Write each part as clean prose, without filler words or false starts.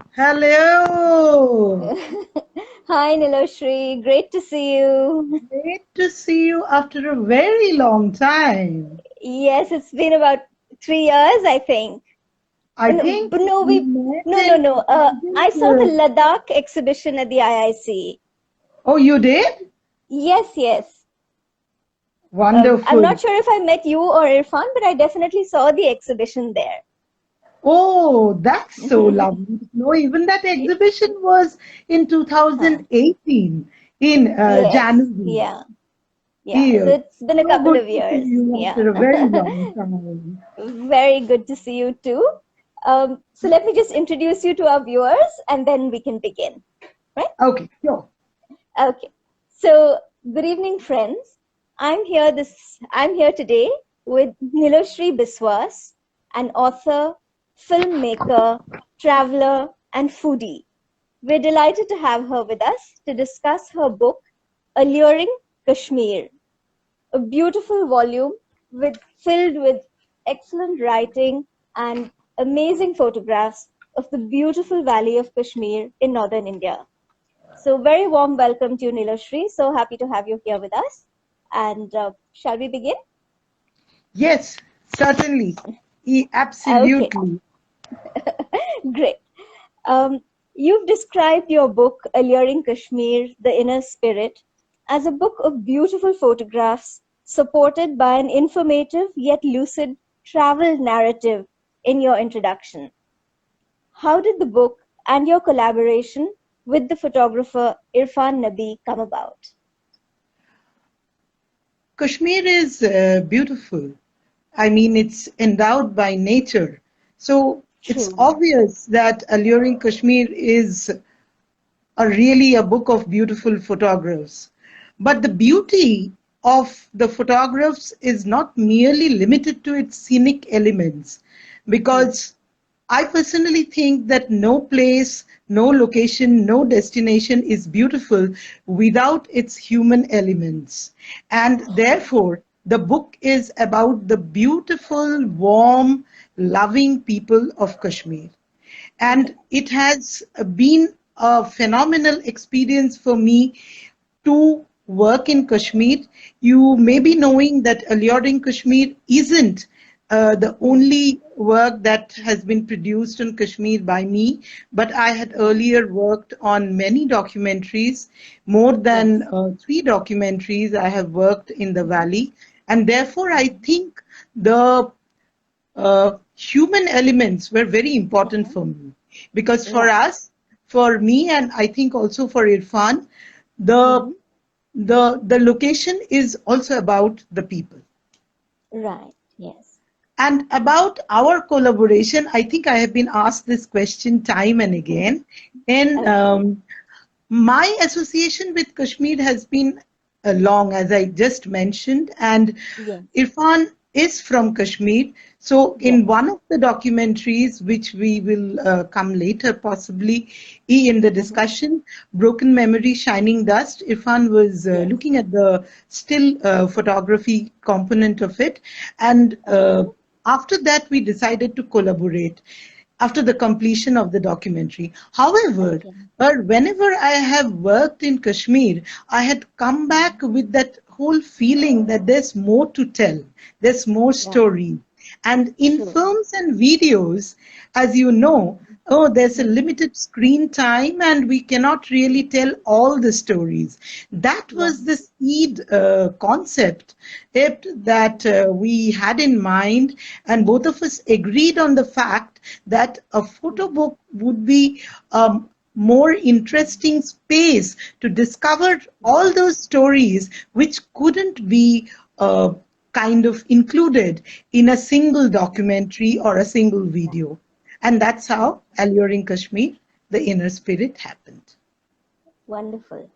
Hello. Hi, Nilosree. Great to see you. Great to see you after a very long time. Yes, it's been about 3 years, I think. I think But no, we met no, no, in no. I saw the 2000. Ladakh exhibition at the IIC. Oh, you did? Yes, yes. I'm Wonderful. not sure if I met you or Irfan, but I definitely saw the exhibition there. Oh, that's so lovely. No, even that exhibition was in Huh. 2018 in Yes, January. yeah, yeah. So Here. it's been a So couple good of to see years. you Yeah. after a very long time. Very good to see you too. So let me just introduce you to our viewers and then we can begin. Right? Okay, sure. Okay. So good evening, friends. I'm here today with Nilosree Biswas, an author, filmmaker, traveler, and foodie. We're delighted to have her with us to discuss her book, Alluring Kashmir, a beautiful volume filled with excellent writing and amazing photographs of the beautiful valley of Kashmir in northern India. So, very warm welcome to you, Nilosree. So happy to have you here with us. And shall we begin? Yes, certainly. Okay, Absolutely. great. Um, you've described your book, Alluring Kashmir, The Inner Spirit, as a book of beautiful photographs supported by an informative yet lucid travel narrative in your introduction. How did the book and your collaboration with the photographer Irfan Nabi come about? Kashmir is beautiful. I mean, it's endowed by nature. So it's True. obvious that Alluring Kashmir is really a book of beautiful photographs. But the beauty of the photographs is not merely limited to its scenic elements, Hmm. because I personally think that no place, no location, no destination is beautiful without its human elements. And therefore, the book is about the beautiful, warm, loving people of Kashmir. And it has been a phenomenal experience for me to work in Kashmir. You may be Hmm. knowing that Alluring Kashmir isn't the Hmm. only work that has been produced in Kashmir by me, but I had Right. earlier worked on many documentaries, more than Yes. three documentaries I have worked in the Hmm. valley. And therefore, I Hmm. think the human elements were very important Hmm. for me, because for Right. us, for me, and I think also for Irfan, the Hmm. the location is also about the people. Right. Yes. And about our collaboration, I think I have been asked this question time and again. And Okay. my association with Kashmir has been long, as I just mentioned, and Yes. Irfan is from Kashmir. So, in Yes. one of the documentaries, which we will come later, possibly in the Hmm. discussion, Broken Memory, Shining Dust, Irfan was Yes. looking at the still photography component of it. And Okay. after that, we decided to collaborate after the completion of the documentary. However, Okay. whenever I have worked in Kashmir, I had come back Hmm. with that whole feeling that there's more to tell, there's more Right. story. And in True. films and videos, as you know, oh, there's a Hmm. limited screen time and we cannot really tell all the stories. That Right. was the seed concept that we had in mind, and both of us agreed on the fact that a photo Hmm. book would be a more interesting space to discover all Right. those stories which couldn't be kind of included in a single documentary or a single Right. video. And that's Right. how Alluring Kashmir, the inner spirit, happened. Wonderful.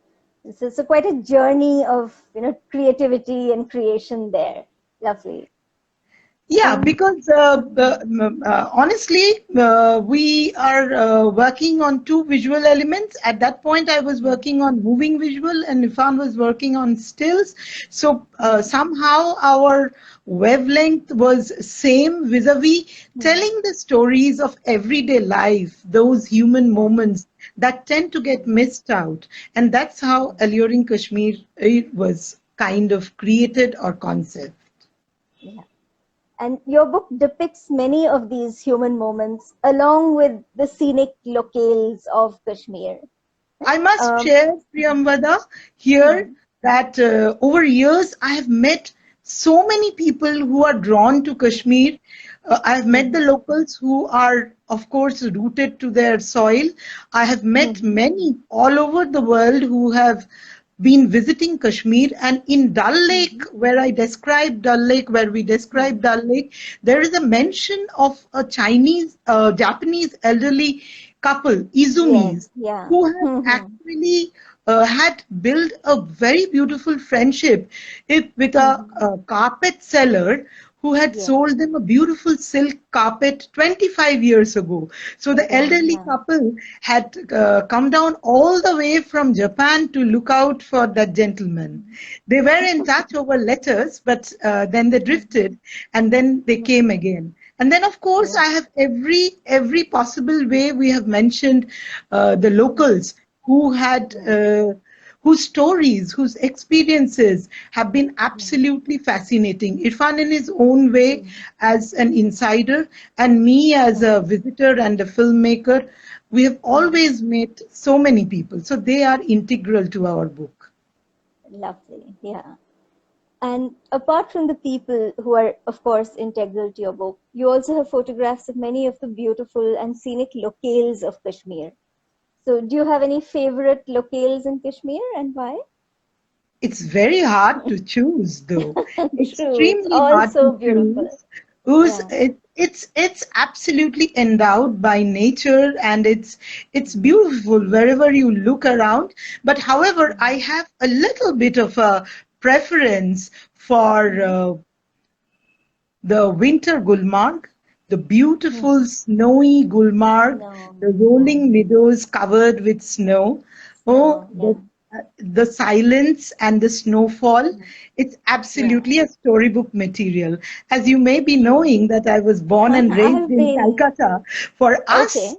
So quite a journey of creativity and creation there. Lovely. Yeah, because honestly, we are working on two visual elements. At that point, I was working on moving visual, and Irfan was working on stills. So somehow our wavelength was same vis-a-vis telling the stories of everyday life, those human moments that tend to get missed out. And that's how Alluring Kashmir was kind of created or concept. Yeah. And your book depicts many of these human moments along with the scenic locales of Kashmir. I must Um, share, Priyamvada, here hmm, that over years I have met so many people who are drawn to Kashmir. I have met the hmm, locals who are, of course, rooted to their soil. I have met hmm, many all over the world who have been visiting Kashmir, and in Dal Lake, hmm, where I described Dal Lake, where we hmm. described Dal Lake, there is a mention of a Japanese elderly couple, Yes, Izumis, yeah. who have Hmm, hmm, actually had built a very beautiful friendship with hmm. a carpet seller who had Yes, sold them a beautiful silk carpet 25 years ago. So the ago, elderly yeah. couple had come down all the way from Japan to look out for that gentleman. They were in touch over letters, but then they drifted and then they came again. And then, of course, Yeah. I have every possible way we have mentioned the locals who had Yeah. whose stories, whose experiences have been Yeah. absolutely fascinating. Irfan, in his own way, True. as an insider, and me as Yeah. a visitor and a filmmaker, we have Hmm. always met so many people. So they are integral to our book. Lovely. Yeah. And apart from the people who are, of course, integral to your book, you also have photographs of many of the beautiful and scenic locales of Kashmir. So, do you have any favorite locales in Kashmir and why? It's very hard to choose, though. True, it's Extremely all hard to so beautiful. choose. Who's Yeah. it's absolutely endowed by nature, and it's beautiful wherever you look around. But however, I have a little bit of a preference for Mm-hmm. the winter Gulmarg, the beautiful Mm-hmm. snowy Gulmarg, No, the yeah. rolling meadows covered with snow. Oh, Snow, yeah. the silence and the snowfall. Mm. It's Yeah, absolutely a storybook material. As you may be true. knowing that I was born and raised I've in been, Calcutta. For okay.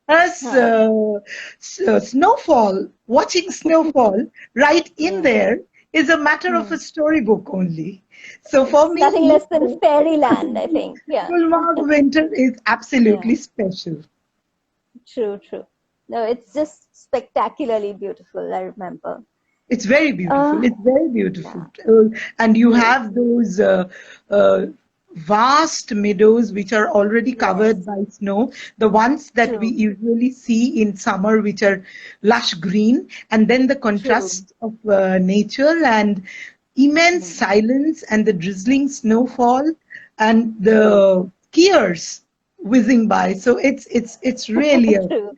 us Huh. snowfall, watching snowfall right in Yeah. there is a matter of a Hmm. storybook only. So for It's nothing me, less than fairyland, I think. Yeah. Gulmarg winter is Yeah. absolutely special. True, true. No, it's just spectacularly beautiful, I remember. It's very beautiful. Uh, It's very beautiful. yeah, And you true. have those uh, vast meadows which are already covered Yes, by snow, the ones that we true, usually see in summer, which are lush green, and then the true. contrast of nature and immense Hmm. silence and the drizzling Yeah, snowfall and true, the skiers whizzing by. So it's really a true,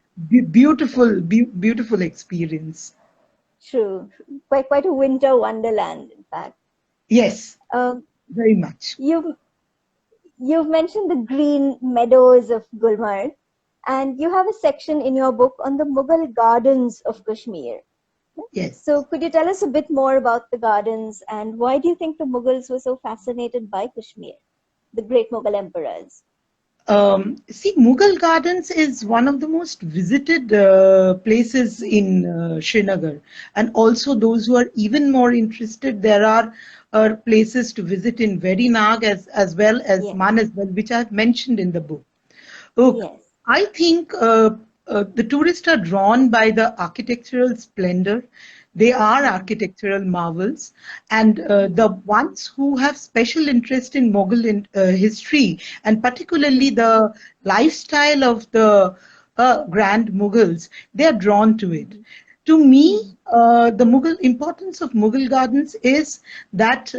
beautiful experience. true. Quite a winter wonderland, in fact. Yes, Um, very much. you've you've mentioned the green meadows of Gulmarg, and you have a section in your book on the Mughal gardens of Kashmir. Yes. So, could you tell us a bit more about the gardens and why do you think the Mughals were so fascinated by Kashmir, the great Mughal emperors? See, Mughal Gardens is one of the most visited places in Srinagar. And also, those who are even more interested, there are places to visit in Verinag as well as Yes, Manasbal, which I've mentioned in the book. Look, yes, I think the tourists are drawn by the architectural splendor. They are hmm, architectural marvels, and the hmm, ones who have special interest in Mughal history, and particularly hmm, the lifestyle of the Grand Mughals, they are drawn to it. hmm, To me, hmm, the Mughal importance of Mughal gardens is that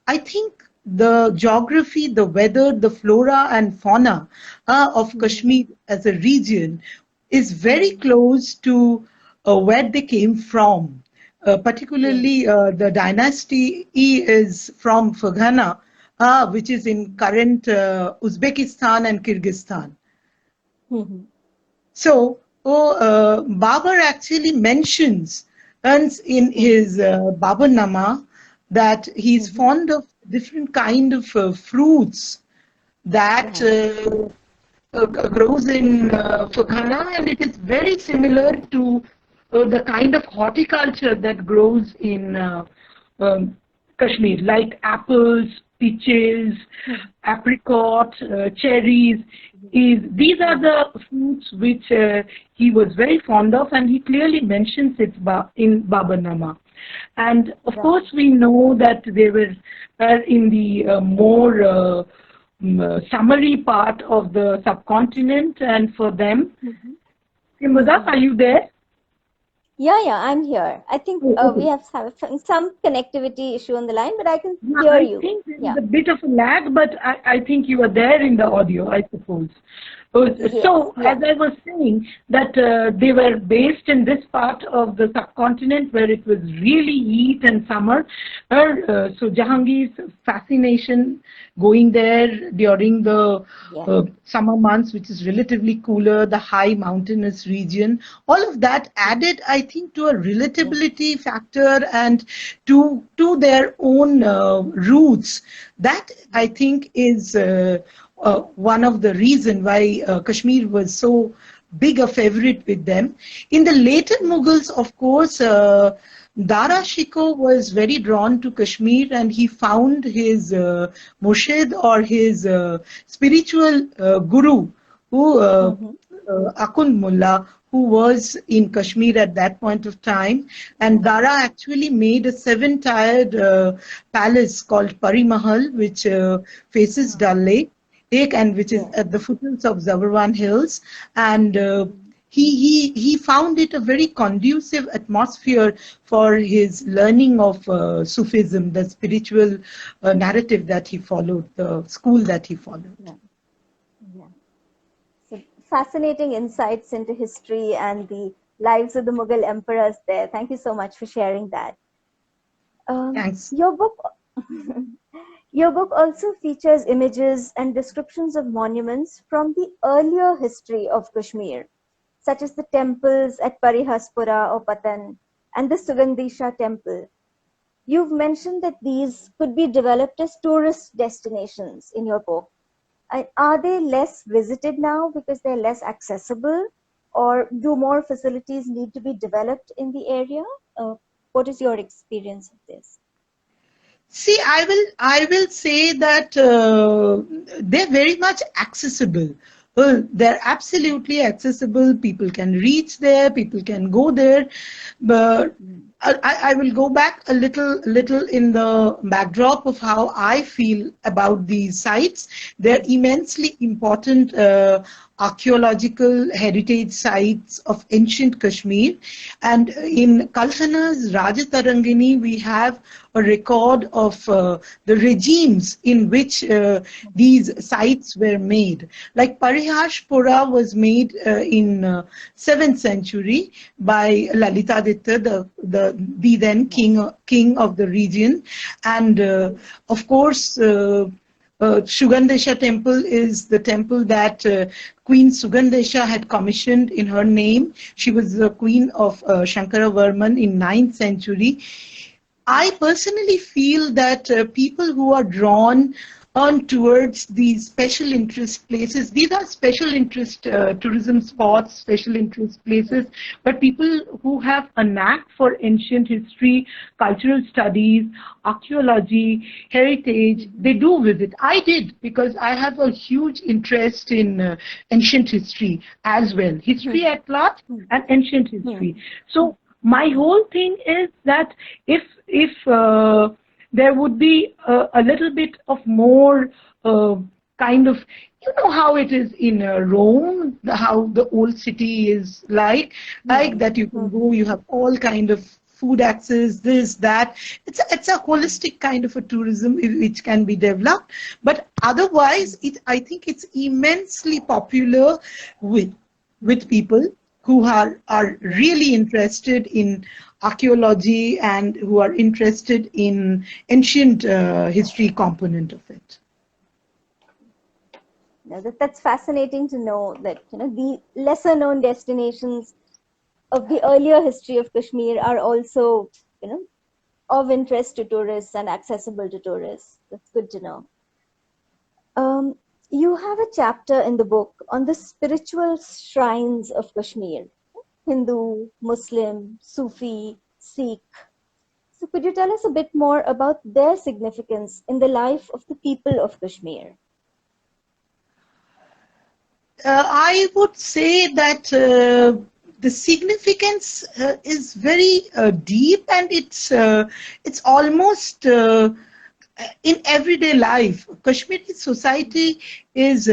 I think the geography, the weather, the flora and fauna of hmm, Kashmir as a region is very hmm, close to where they came from. yes, Particularly, the dynasty E is from Ferghana, which is in current Uzbekistan and Kyrgyzstan. So, Babar actually mentions in his Baburnama that he's fond of different kind of fruits that grows in Ferghana, and it is very similar to the kind of horticulture that grows in Kashmir, like apples, peaches, apricot, cherries. These are the fruits which he was very fond of, and he clearly mentions it in Baburnama. And of course, we know that they were in the more summery part of the subcontinent, and for them, Priyamvada, are you there? Yeah, I'm here. I think we have some connectivity issue on the line, but I can hear you. I think there's a bit of a lag, but I think you are there in the audio, I suppose. So, as I was saying, that they were based in this part of the subcontinent where it was really heat and summer. So, Jahangir's fascination going there during the summer months, which is relatively cooler, the high mountainous region, all of that added, I think, to a relatability factor and to their own roots. That, I think, is one of the reasons why Kashmir was so big a favorite with them. In the later Mughals, of course, Dara Shikoh was very drawn to Kashmir, and he found his murshid or his spiritual guru, who Akund Mullah, who was in Kashmir at that point of time. And Dara actually made a 7-tiered palace called Pari Mahal, which faces Dal Lake, and which is at the foothills of Zabarwan Hills. And he found it a very conducive atmosphere for his learning of Sufism, the spiritual narrative that he followed, the school that he followed. So fascinating insights into history and the lives of the Mughal emperors there. Thank you so much for sharing that. Thanks. Your book also features images and descriptions of monuments from the earlier history of Kashmir, such as the temples at Parihaspura or Patan and the Sugandhisha temple. You've mentioned that these could be developed as tourist destinations in your book. Are they less visited now because they're less accessible, or do more facilities need to be developed in the area? What is your experience of this? See, I will say that they're very much accessible. Well, they're absolutely accessible. People can reach there. People can go there. But I will go back a little in the backdrop of how I feel about these sites. They're immensely important archaeological heritage sites of ancient Kashmir. And in Kalhana's Rajatarangini, we have a record of the regimes in which these sites were made. Like Parihashpura was made in 7th century by Lalitaditya, the then king of the region. And of course, Sugandesha temple is the temple that Queen Sugandesha had commissioned in her name. She was the queen of Shankaravarman in 9th century. I personally feel that people who are drawn on towards these special interest places, these are special interest tourism spots, special interest places, but people who have a knack for ancient history, cultural studies, archaeology, heritage, they do visit. I did, because I have a huge interest in ancient history as well, history at large and ancient history. So my whole thing is that if there would be a little bit of more kind of, you know how it is in Rome, how the old city is like that you can go, you have all kind of food access, this, that. It's a holistic kind of a tourism which can be developed. But otherwise, I think it's immensely popular with people who are really interested in archaeology and who are interested in ancient history component of it. Now that's fascinating to know that the lesser known destinations of the earlier history of Kashmir are also of interest to tourists and accessible to tourists. That's good to know. You have a chapter in the book on the spiritual shrines of Kashmir: Hindu, Muslim, Sufi, Sikh. So could you tell us a bit more about their significance in the life of the people of Kashmir? I would say that the significance is very deep, and it's almost in everyday life. Kashmiri society is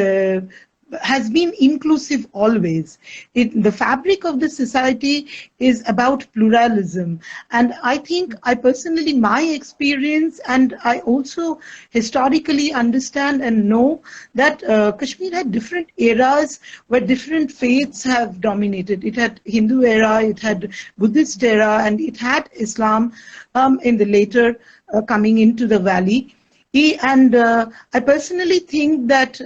has been inclusive always. The fabric of the society is about pluralism, and I think I personally, my experience, and I also historically understand and know that Kashmir had different eras where different faiths have dominated. It had Hindu era, it had Buddhist era, and it had Islam in the later coming into the valley. And I personally think that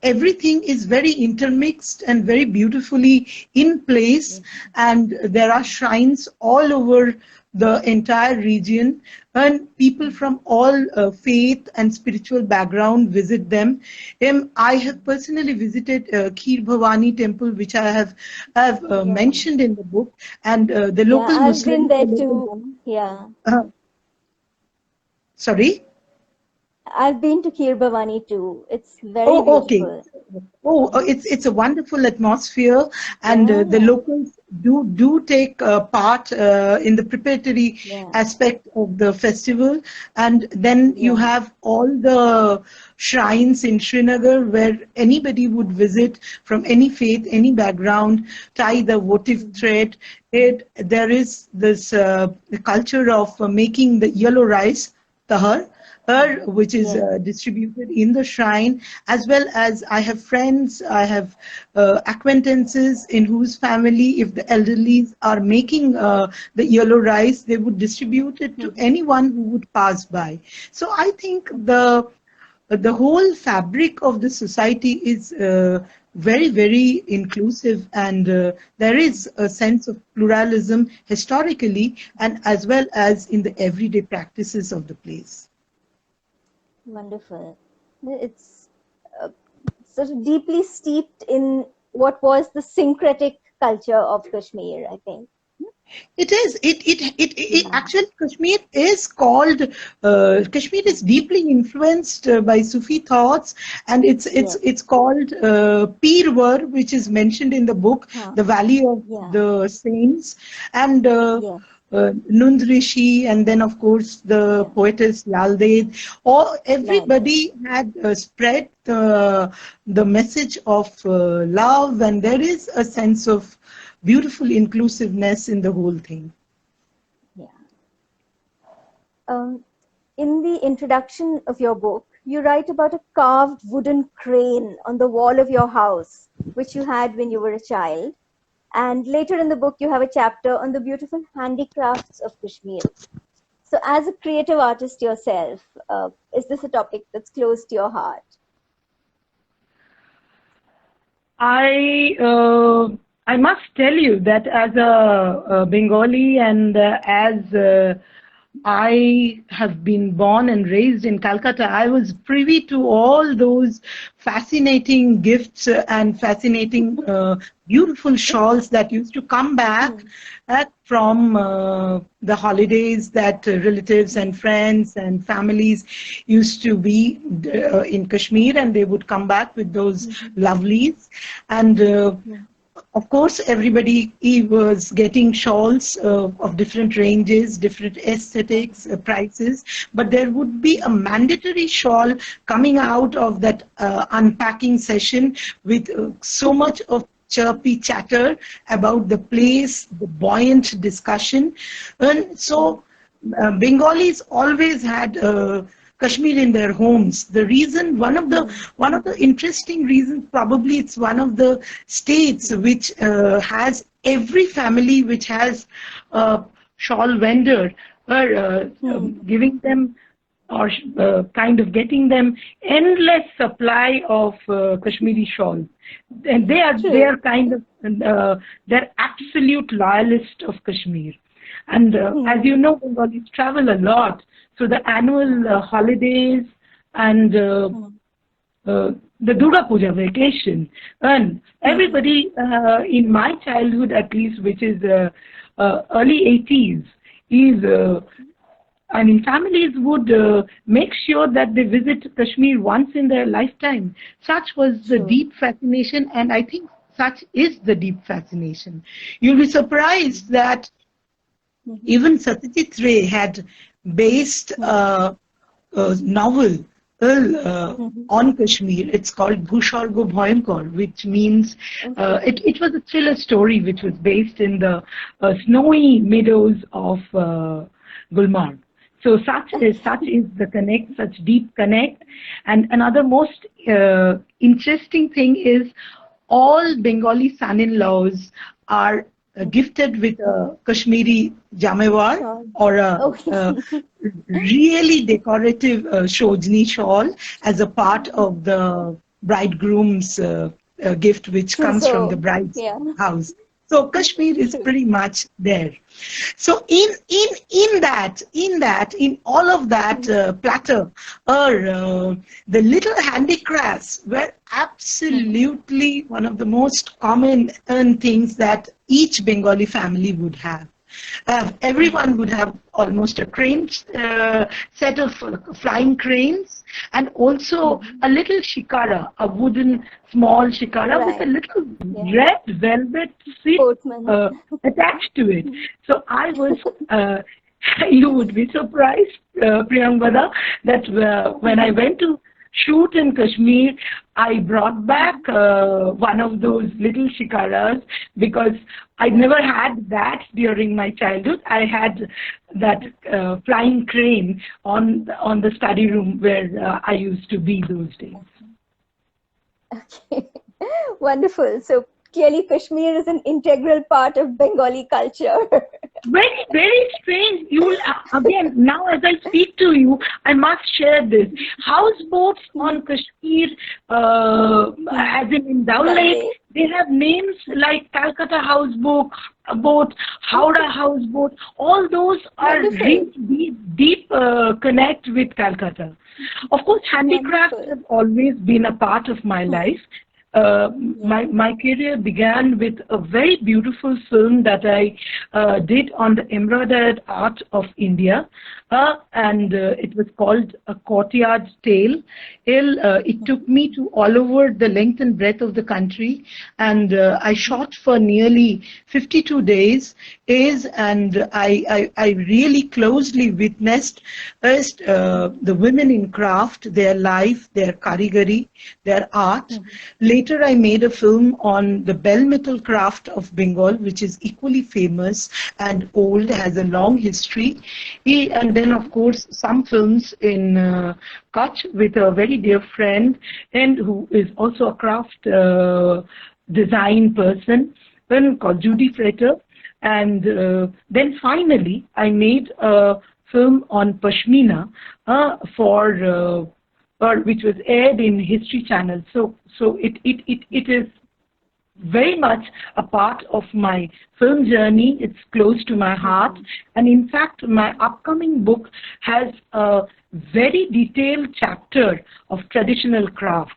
everything is very intermixed and very beautifully in place, and there are shrines all over the entire region, and people from all faith and spiritual background visit them. I have personally visited Kheer Bhavani temple, which I have mentioned in the book, and the local I've been Muslims. there too. Yeah. Sorry? I've been to Kheer Bhavani too. It's very Oh, okay. beautiful. It's a wonderful atmosphere, and the locals do take part in the preparatory aspect of the festival, and then you have all the shrines in Srinagar where anybody would visit from any faith, any background, tie the votive thread. There is this the culture of making the yellow rice, tahar, which is distributed in the shrine, as well as I have friends, I have acquaintances in whose family, if the elderly are making the yellow rice, they would distribute it to anyone who would pass by. So I think the whole fabric of the society is very, very inclusive, and there is a sense of pluralism historically and as well as in the everyday practices of the place. Wonderful. It's sort of deeply steeped in what was the syncretic culture of Kashmir, I think. It is. It actually, Kashmir is called. Kashmir is deeply influenced by Sufi thoughts, and it's called Pirwar, which is mentioned in the book, the Valley of the Saints, and Nund and then of course the poetess Lal Ded. Everybody had spread the message of love, and there is a sense of beautiful inclusiveness in the whole thing. In the introduction of your book, you write about a carved wooden crane on the wall of your house, which you had when you were a child. And later in the book, you have a chapter on the beautiful handicrafts of Kashmir. So as a creative artist yourself, is this a topic that's close to your heart? I must tell you that as a Bengali, and as I have been born and raised in Calcutta, I was privy to all those fascinating gifts and fascinating beautiful shawls that used to come back from the holidays that relatives and friends and families used to be in Kashmir, and they would come back with those lovelies. And of course, everybody was getting shawls of different ranges, different aesthetics, prices, but there would be a mandatory shawl coming out of that unpacking session with so much of chirpy chatter about the place, the buoyant discussion. And so Bengalis always had Kashmir in their homes. The reason, one of the interesting reasons, probably it's one of the states which has every family which has a shawl vendor, or giving them, or kind of getting them endless supply of Kashmiri shawls. And they are kind of they're absolute loyalists of Kashmir. And as you know, Bengalis travel a lot, so the annual holidays and the Durga Puja vacation, and everybody in my childhood, at least, which is early 80s, is I mean, families would make sure that they visit Kashmir once in their lifetime. Such was the deep fascination, and I think such is the deep fascination. You'll be surprised that even Satyajit Ray had based a novel on Kashmir. It's called Bhushargo Bhayankar, which means it was a thriller story which was based in the snowy meadows of Gulmarg. So such is the connect, such deep connect. And another most interesting thing is all Bengali son-in-laws are gifted with a Kashmiri jamewar, or a really decorative Shojni shawl as a part of the bridegroom's gift, which comes from the bride's house. So Kashmir is pretty much there. So in all of that platter, the little handicrafts were absolutely one of the most common things that each Bengali family would have. Everyone would have almost a crane set of flying cranes, and also a little shikara, a wooden small shikara with a little red velvet seat attached to it. So I was, you would be surprised, Priyamvada, that when I went to shoot in Kashmir, I brought back one of those little shikaras, because I never had that during my childhood. I had that flying crane on the study room where I used to be those days. Okay, wonderful. So clearly Kashmir is an integral part of Bengali culture. Very, very strange. You will, again, now as I speak to you, I must share this. Houseboats on Kashmir, as in Dal Lake, they have names like Calcutta houseboat, Howrah houseboat. All those are deep connect with Calcutta. Of course, handicrafts have always been a part of my life. My career began with a very beautiful film that I did on the embroidered art of India, and it was called A Courtyard Tale. It took me to all over the length and breadth of the country, and I shot for nearly 52 days, and I really closely witnessed first the women in craft, their life, their karigari, their art. Later, I made a film on the bell metal craft of Bengal, which is equally famous and old, has a long history. And then, of course, some films in Kutch with a very dear friend, and who is also a craft design person, called Judy Fretter. And then finally, I made a film on Pashmina which was aired in History Channel. So it is very much a part of my film journey. It's close to my heart. And in fact, my upcoming book has a very detailed chapter of traditional crafts.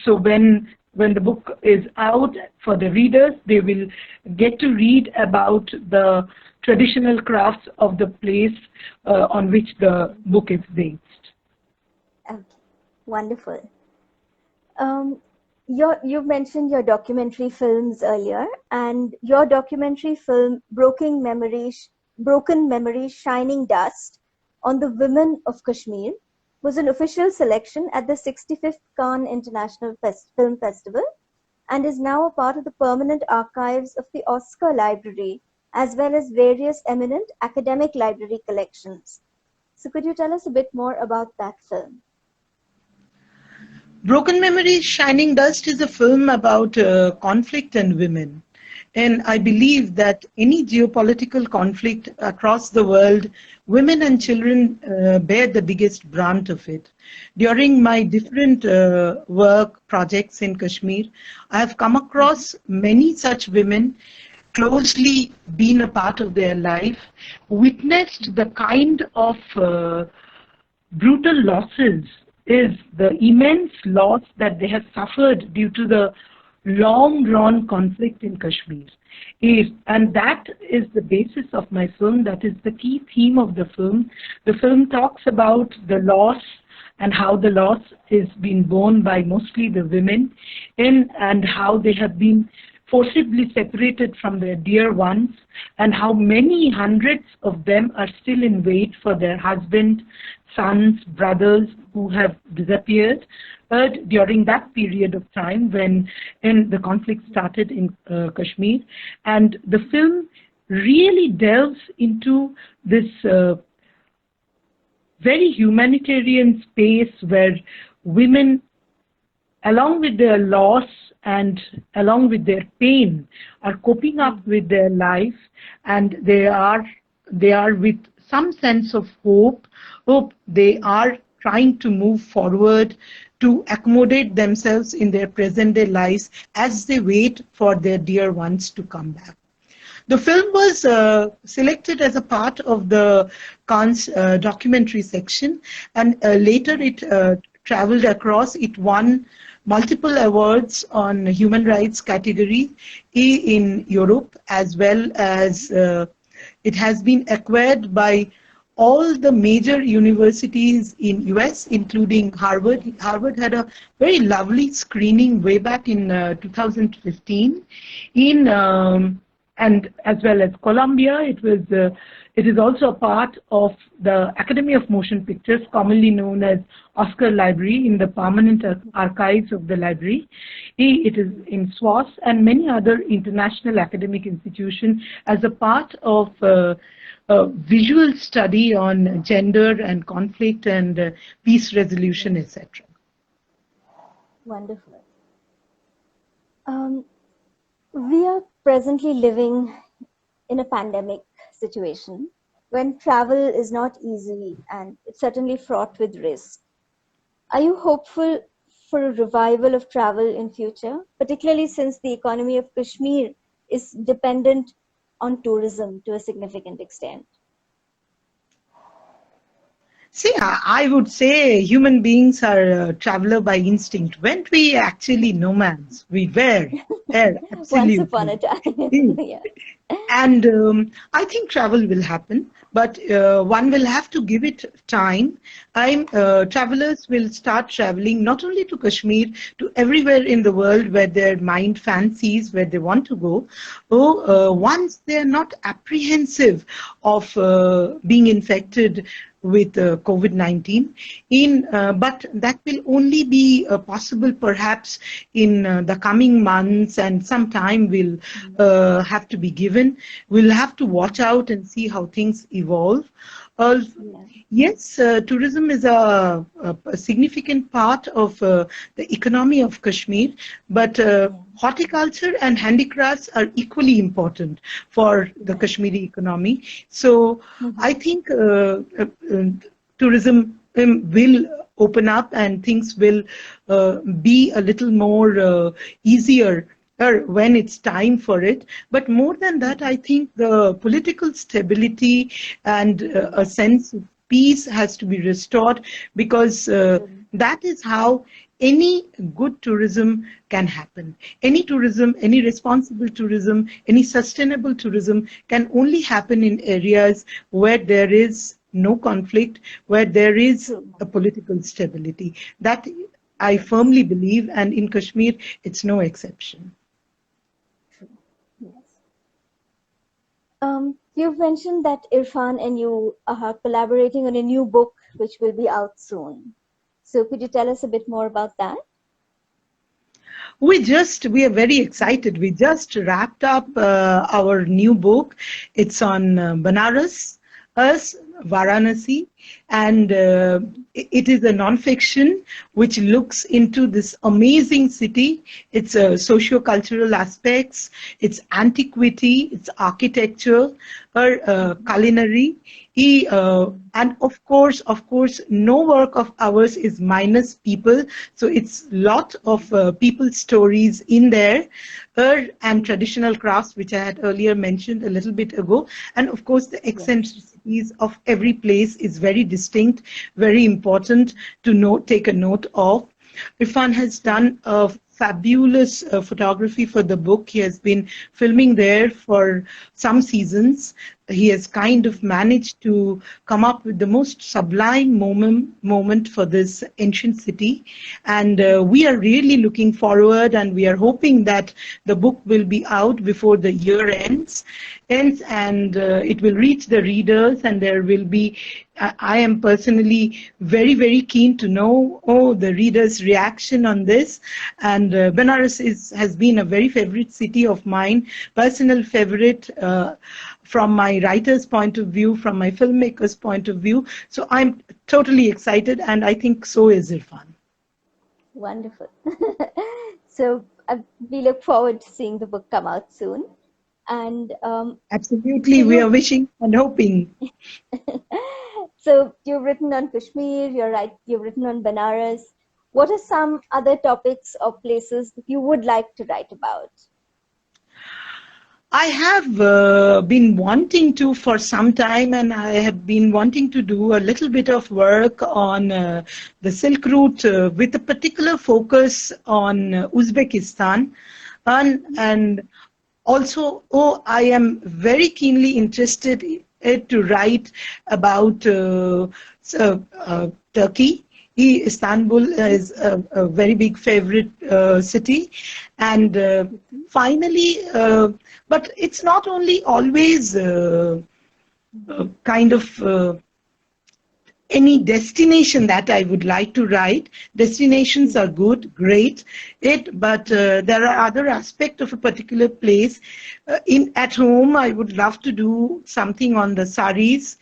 So when the book is out for the readers, they will get to read about the traditional crafts of the place on which the book is based. Okay, wonderful. You mentioned your documentary films earlier, and your documentary film Broken Memories, Shining Dust on the Women of Kashmir was an official selection at the 65th Cannes International Film Festival and is now a part of the permanent archives of the Oscar Library, as well as various eminent academic library collections. So could you tell us a bit more about that film? Broken Memories, Shining Dust is a film about conflict and women. And I believe that any geopolitical conflict across the world, women and children bear the biggest brunt of it. During my different work projects in Kashmir, I have come across many such women, closely been a part of their life, witnessed the kind of brutal losses is the immense loss that they have suffered due to the long drawn conflict in Kashmir. And that is the basis of my film, that is the key theme of the film. The film talks about the loss and how the loss is being borne by mostly the women and how they have been forcibly separated from their dear ones, and how many hundreds of them are still in wait for their husband, sons, brothers who have disappeared during that period of time when the conflict started in Kashmir. And the film really delves into this very humanitarian space where women, along with their loss and along with their pain, are coping up with their life, and they are with some sense of hope. They are trying to move forward to accommodate themselves in their present day lives as they wait for their dear ones to come back. The film was selected as a part of the Cannes documentary section, and later it traveled across. It won multiple awards on human rights category in Europe, as well as it has been acquired by all the major universities in US, including Harvard. Harvard had a very lovely screening way back in 2015 and as well as Columbia. It is also a part of the Academy of Motion Pictures, commonly known as Oscar Library, in the permanent archives of the library. It is in SWAS and many other international academic institutions as a part of a visual study on gender and conflict and peace resolution, etc. Wonderful. We are presently living in a pandemic situation when travel is not easy and it's certainly fraught with risk. Are you hopeful for a revival of travel in future, particularly since the economy of Kashmir is dependent on tourism to a significant extent? See, I would say human beings are traveler by instinct. Weren't we actually nomads? We were, absolutely. Once upon a time, yeah. And I think travel will happen, but one will have to give it time. Travelers will start traveling not only to Kashmir, to everywhere in the world where their mind fancies, where they want to go. Once they are not apprehensive of being infected with COVID-19, but that will only be possible perhaps in the coming months, and some time will have to be given. We'll have to watch out and see how things evolve. Yes, tourism is a significant part of the economy of Kashmir, but horticulture and handicrafts are equally important for the Kashmiri economy. So I think tourism will open up and things will be a little more easier when it's time for it. But more than that, I think the political stability and a sense of peace has to be restored, because that is how any good tourism can happen. Any tourism, any responsible tourism, any sustainable tourism can only happen in areas where there is no conflict, where there is a political stability. That I firmly believe, and in Kashmir, it's no exception. You've mentioned that Irfan and you are collaborating on a new book which will be out soon. So could you tell us a bit more about that? We are very excited. We just wrapped up our new book. It's on Banaras. Varanasi, and it is a non-fiction which looks into this amazing city, its socio-cultural aspects, its antiquity, its architecture, her culinary. And of course, no work of ours is minus people. So it's lot of people stories in there, and traditional crafts, which I had earlier mentioned a little bit ago. And of course, the Yes. eccentricities of every place is very distinct, very important to note, take a note of. Irfan has Yes. done a fabulous photography for the book. He has been filming there for some seasons. He has kind of managed to come up with the most sublime moment for this ancient city. And we are really looking forward, and we are hoping that the book will be out before the year ends, and it will reach the readers, and there will be I am personally very, very keen to know the reader's reaction on this. And Benares has been a very favorite city of mine, personal favorite from my writer's point of view, from my filmmaker's point of view. So I'm totally excited, and I think so is Irfan. Wonderful. So we look forward to seeing the book come out soon. And so Absolutely, we are wishing and hoping. so you've written on Kashmir, you've written on Benares. What are some other topics or places that you would like to write about? I have been wanting to for some time, and I have been wanting to do a little bit of work on the Silk Route with a particular focus on Uzbekistan. And also, I am very keenly interested to write about Turkey. Istanbul is a very big favorite city. And finally, but it's not only always kind of any destination that I would like to write. Destinations are good, great, but there are other aspects of a particular place. At home, I would love to do something on the saris.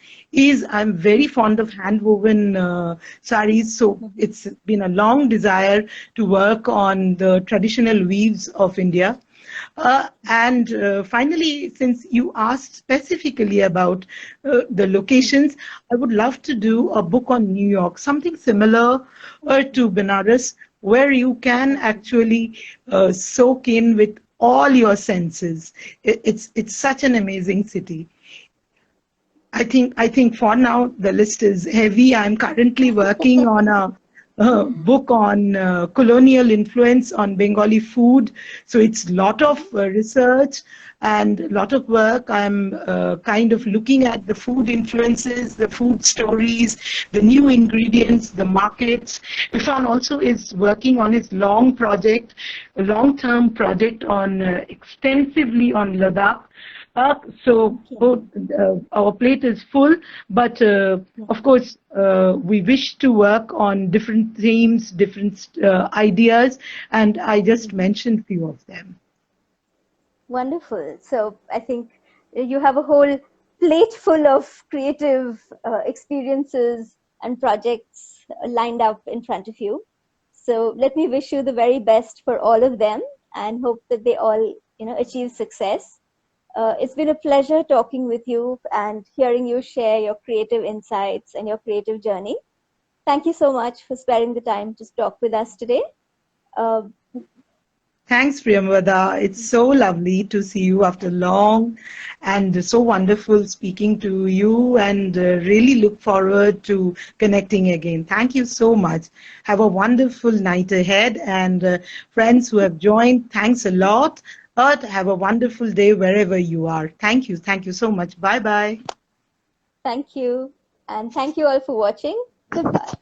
I'm very fond of hand woven saris, so it's been a long desire to work on the traditional weaves of India. And finally, since you asked specifically about the locations, I would love to do a book on New York, something similar to Benares, where you can actually soak in with all your senses. It's such an amazing city. I think for now the list is heavy. I'm currently working on a book on colonial influence on Bengali food. So it's a lot of research and a lot of work. I'm kind of looking at the food influences, the food stories, the new ingredients, the markets. Irfan also is working on his a long-term project on extensively on Ladakh. So our plate is full, but of course we wish to work on different themes, different ideas, and I just mentioned few of them. Wonderful. So I think you have a whole plate full of creative experiences and projects lined up in front of you. So let me wish you the very best for all of them and hope that they all, achieve success. It's been a pleasure talking with you and hearing you share your creative insights and your creative journey. Thank you so much for sparing the time to talk with us today. Uh, Thanks, Priyamvada. It's so lovely to see you after long, and so wonderful speaking to you, and really look forward to connecting again. Thank you so much. Have a wonderful night ahead, and friends who have joined, thanks a lot. But have a wonderful day wherever you are. Thank you. Thank you so much. Bye-bye. Thank you. And thank you all for watching. Goodbye.